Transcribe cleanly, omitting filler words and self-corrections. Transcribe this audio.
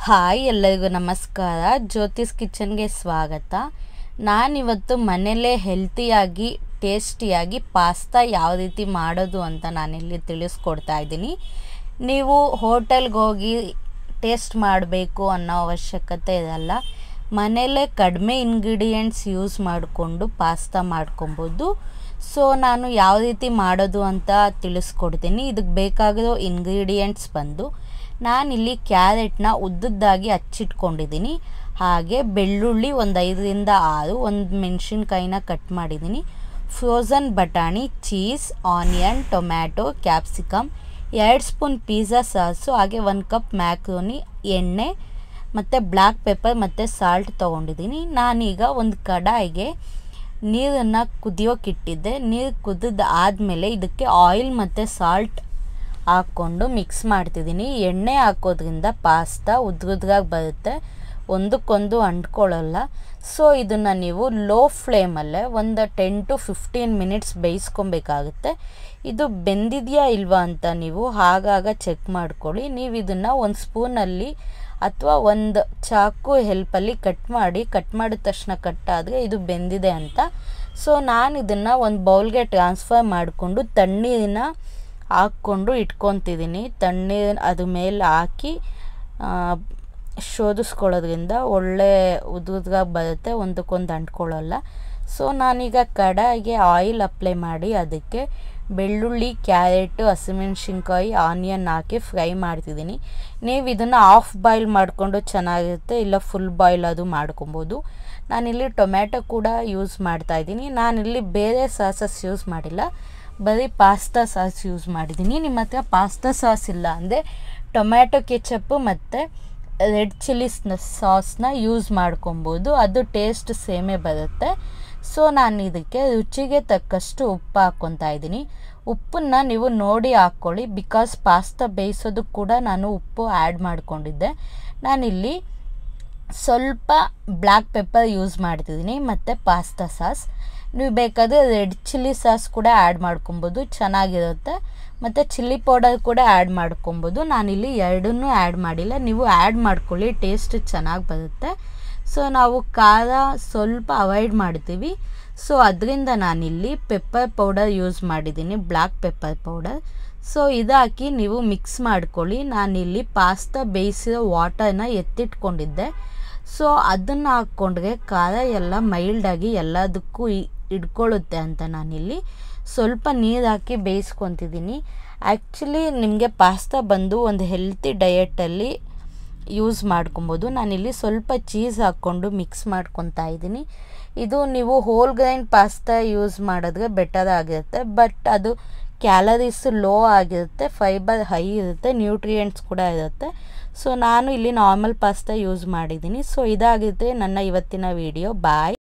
Hi ಎಲ್ಲರಿಗೂ ನಮಸ್ಕಾರ. ಜ್ಯೋತಿಸ್ ಕಿಚನ್ಗೆ ಸ್ವಾಗತ. ನಾನಿವತ್ತು ಮನೆಯಲ್ಲೇ ಹೆಲ್ತಿಯಾಗಿ ಟೇಸ್ಟಿಯಾಗಿ ಪಾಸ್ತಾ ಯಾವ ರೀತಿ ಮಾಡೋದು ಅಂತ ನಾನಿಲ್ಲಿ ತಿಳಿಸ್ಕೊಡ್ತಾ ಇದ್ದೀನಿ. ನೀವು ಹೋಟೆಲ್ಗೆ ಹೋಗಿ ಟೇಸ್ಟ್ ಮಾಡಬೇಕು ಅನ್ನೋ ಅವಶ್ಯಕತೆ ಇರಲ್ಲ. ಮನೆಯಲ್ಲೇ ಕಡಿಮೆ ಇಂಗ್ರೀಡಿಯೆಂಟ್ಸ್ ಯೂಸ್ ಮಾಡಿಕೊಂಡು ಪಾಸ್ತಾ ಮಾಡ್ಕೊಬೋದು. ಸೊ ನಾನು ಯಾವ ರೀತಿ ಮಾಡೋದು ಅಂತ ತಿಳಿಸ್ಕೊಡ್ತೀನಿ. ಇದಕ್ಕೆ ಬೇಕಾಗಿರೋ ಇಂಗ್ರೀಡಿಯೆಂಟ್ಸ್ ಬಂದು ನಾನಿಲ್ಲಿ ಕ್ಯಾರೆಟ್ನ ಉದ್ದದ್ದಾಗಿ ಹಚ್ಚಿಟ್ಕೊಂಡಿದ್ದೀನಿ. ಹಾಗೆ ಬೆಳ್ಳುಳ್ಳಿ ಒಂದು 5ರಿಂದ 6, ಒಂದು ಮೆಣಸಿನ್ಕಾಯಿನ ಕಟ್ ಮಾಡಿದ್ದೀನಿ, ಫ್ರೋಝನ್ ಬಟಾಣಿ, cheese, onion, tomato, capsicum, 2 spoon pizza sauce, ಹಾಗೆ 1 ಕಪ್ ಮ್ಯಾಕ್ರೋನಿ, ಎಣ್ಣೆ ಮತ್ತು ಬ್ಲ್ಯಾಕ್ ಪೆಪ್ಪರ್ ಮತ್ತು ಸಾಲ್ಟ್ ತೊಗೊಂಡಿದ್ದೀನಿ. ನಾನೀಗ ಒಂದು ಕಡಾಯಿಗೆ ನೀರನ್ನು ಕುದಿಯೋಕ್ಕಿಟ್ಟಿದ್ದೆ. ನೀರು ಕುದಿದ ಆದಮೇಲೆ ಇದಕ್ಕೆ ಆಯಿಲ್ ಮತ್ತು ಸಾಲ್ಟ್ ಹಾಕ್ಕೊಂಡು ಮಿಕ್ಸ್ ಮಾಡ್ತಿದ್ದೀನಿ. ಎಣ್ಣೆ ಹಾಕೋದ್ರಿಂದ ಪಾಸ್ತಾ ಉದ್ರಾಗಿ ಬರುತ್ತೆ, ಒಂದಕ್ಕೊಂದು ಅಂಟ್ಕೊಳ್ಳಲ್ಲ. ಸೊ ಇದನ್ನು ನೀವು ಲೋ ಫ್ಲೇಮಲ್ಲೇ ಒಂದು 10 to 15 ಮಿನಿಟ್ಸ್ ಬೇಯಿಸ್ಕೊಬೇಕಾಗುತ್ತೆ. ಇದು ಬೆಂದಿದೆಯಾ ಇಲ್ವಾ ಅಂತ ನೀವು ಆಗಾಗ ಚೆಕ್ ಮಾಡ್ಕೊಳ್ಳಿ. ನೀವು ಇದನ್ನು ಒಂದು ಸ್ಪೂನಲ್ಲಿ ಅಥವಾ ಒಂದು ಚಾಕು ಹೆಲ್ಪಲ್ಲಿ ಕಟ್ ಮಾಡಿದ ತಕ್ಷಣ ಕಟ್ಟಾದರೆ ಇದು ಬೆಂದಿದೆ ಅಂತ. ಸೊ ನಾನು ಇದನ್ನು ಒಂದು ಬೌಲ್ಗೆ ಟ್ರಾನ್ಸ್ಫರ್ ಮಾಡಿಕೊಂಡು ತಣ್ಣೀರನ್ನ ಹಾಕ್ಕೊಂಡು ಇಟ್ಕೊತಿದ್ದೀನಿ. ತಣ್ಣೀರು ಅದ್ರ ಮೇಲೆ ಹಾಕಿ ಶೋಧಿಸ್ಕೊಳ್ಳೋದ್ರಿಂದ ಒಳ್ಳೆ ಉದ್ರಾಗಿ ಬರುತ್ತೆ, ಒಂದಕ್ಕೊಂದು ಅಂಟ್ಕೊಳ್ಳಲ್ಲ. ಸೊ ನಾನೀಗ ಕಡಾಯಿಗೆ ಆಯಿಲ್ ಅಪ್ಲೈ ಮಾಡಿ ಅದಕ್ಕೆ ಬೆಳ್ಳುಳ್ಳಿ, ಕ್ಯಾರೆಟು, ಹಸಿಮೆಣ್ಸಿನ್ಕಾಯಿ, ಆನಿಯನ್ ಹಾಕಿ ಫ್ರೈ ಮಾಡ್ತಿದ್ದೀನಿ. ನೀವು ಇದನ್ನು ಹಾಫ್ ಬಾಯ್ಲ್ ಮಾಡಿಕೊಂಡು ಚೆನ್ನಾಗಿರುತ್ತೆ, ಇಲ್ಲ ಫುಲ್ ಬಾಯ್ಲ್ ಅದು ಮಾಡ್ಕೊಬೋದು. ನಾನಿಲ್ಲಿ ಟೊಮ್ಯಾಟೊ ಕೂಡ ಯೂಸ್ ಮಾಡ್ತಾಯಿದ್ದೀನಿ. ನಾನಿಲ್ಲಿ ಬೇರೆ ಸಾಸಸ್ ಯೂಸ್ ಮಾಡಿಲ್ಲ, ಬರೀ ಪಾಸ್ತಾ ಸಾಸ್ ಯೂಸ್ ಮಾಡಿದ್ದೀನಿ. ನಿಮ್ಮ ಹತ್ರ ಪಾಸ್ತಾ ಸಾಸ್ ಇಲ್ಲ ಅಂದರೆ ಟೊಮ್ಯಾಟೊ ಕೆಚಪ್ಪು ಮತ್ತು ರೆಡ್ ಚಿಲ್ಲಿ ಸಾಸ್ನ ಯೂಸ್ ಮಾಡ್ಕೊಬೋದು, ಅದು ಟೇಸ್ಟ್ ಸೇಮೇ ಬರುತ್ತೆ. ಸೊ ನಾನು ಇದಕ್ಕೆ ರುಚಿಗೆ ತಕ್ಕಷ್ಟು ಉಪ್ಪು ಹಾಕ್ಕೊತಾ ಇದ್ದೀನಿ. ಉಪ್ಪನ್ನು ನೀವು ನೋಡಿ ಹಾಕ್ಕೊಳ್ಳಿ, ಬಿಕಾಸ್ ಪಾಸ್ತಾ ಬೇಯಿಸೋದಕ್ಕೆ ಕೂಡ ನಾನು ಉಪ್ಪು ಆ್ಯಡ್ ಮಾಡ್ಕೊಂಡಿದ್ದೆ. ನಾನಿಲ್ಲಿ ಸ್ವಲ್ಪ ಬ್ಲ್ಯಾಕ್ ಪೆಪ್ಪರ್ ಯೂಸ್ ಮಾಡ್ತಿದ್ದೀನಿ ಮತ್ತು ಪಾಸ್ತಾ ಸಾಸ್. ನೀವು ಬೇಕಾದರೆ ರೆಡ್ ಚಿಲ್ಲಿ ಸಾಸ್ ಕೂಡ ಆ್ಯಡ್ ಮಾಡ್ಕೊಬೋದು, ಚೆನ್ನಾಗಿರುತ್ತೆ. ಮತ್ತು ಚಿಲ್ಲಿ ಪೌಡರ್ ಕೂಡ ಆ್ಯಡ್ ಮಾಡ್ಕೊಬೋದು. ನಾನಿಲ್ಲಿ ಎರಡನ್ನೂ ಆ್ಯಡ್ ಮಾಡಿಲ್ಲ, ನೀವು ಆ್ಯಡ್ ಮಾಡ್ಕೊಳ್ಳಿ, ಟೇಸ್ಟ್ ಚೆನ್ನಾಗಿ ಬರುತ್ತೆ. ಸೊ ನಾವು ಖಾರ ಸ್ವಲ್ಪ ಅವಾಯ್ಡ್ ಮಾಡ್ತೀವಿ, ಸೊ ಅದರಿಂದ ನಾನಿಲ್ಲಿ ಪೆಪ್ಪರ್ ಪೌಡರ್ ಯೂಸ್ ಮಾಡಿದ್ದೀನಿ, ಬ್ಲ್ಯಾಕ್ ಪೆಪ್ಪರ್ ಪೌಡರ್. ಸೊ ಇದಾಕಿ ನೀವು ಮಿಕ್ಸ್ ಮಾಡ್ಕೊಳ್ಳಿ. ನಾನಿಲ್ಲಿ ಪಾಸ್ತಾ ಬೇಯಿಸಿರೋ ವಾಟರ್ನ ಎತ್ತಿಟ್ಕೊಂಡಿದ್ದೆ. ಸೊ ಅದನ್ನು ಹಾಕ್ಕೊಂಡ್ರೆ ಖಾರ ಎಲ್ಲ ಮೈಲ್ಡಾಗಿ ಎಲ್ಲದಕ್ಕೂ ಇಟ್ಕೊಳ್ಳುತ್ತೆ ಅಂತ ನಾನಿಲ್ಲಿ ಸ್ವಲ್ಪ ನೀರು ಹಾಕಿ ಬೇಯಿಸ್ಕೊತಿದ್ದೀನಿ. ಆ್ಯಕ್ಚುಲಿ ನಿಮಗೆ ಪಾಸ್ತಾ ಬಂದು ಒಂದು ಹೆಲ್ತಿ ಡಯೆಟಲ್ಲಿ ಯೂಸ್ ಮಾಡ್ಕೊಬೋದು. ನಾನಿಲ್ಲಿ ಸ್ವಲ್ಪ ಚೀಸ್ ಹಾಕ್ಕೊಂಡು ಮಿಕ್ಸ್ ಮಾಡ್ಕೊತಾ ಇದ್ದೀನಿ. ಇದು ನೀವು ಹೋಲ್ ಗ್ರೈನ್ ಪಾಸ್ತಾ ಯೂಸ್ ಮಾಡಿದ್ರೆ ಬೆಟರ್ ಆಗಿರುತ್ತೆ, ಬಟ್ ಅದು ಕ್ಯಾಲರೀಸ್ ಲೋ ಆಗಿರುತ್ತೆ, ಫೈಬರ್ ಹೈ ಇರುತ್ತೆ, ನ್ಯೂಟ್ರಿಯೆಂಟ್ಸ್ ಕೂಡ ಇರುತ್ತೆ. ಸೊ ನಾನು ಇಲ್ಲಿ ನಾರ್ಮಲ್ ಪಾಸ್ತಾ ಯೂಸ್ ಮಾಡಿದ್ದೀನಿ. ಸೊ ಇದಾಗಿದೆ ನನ್ನ ಇವತ್ತಿನ ವಿಡಿಯೋ. ಬಾಯ್.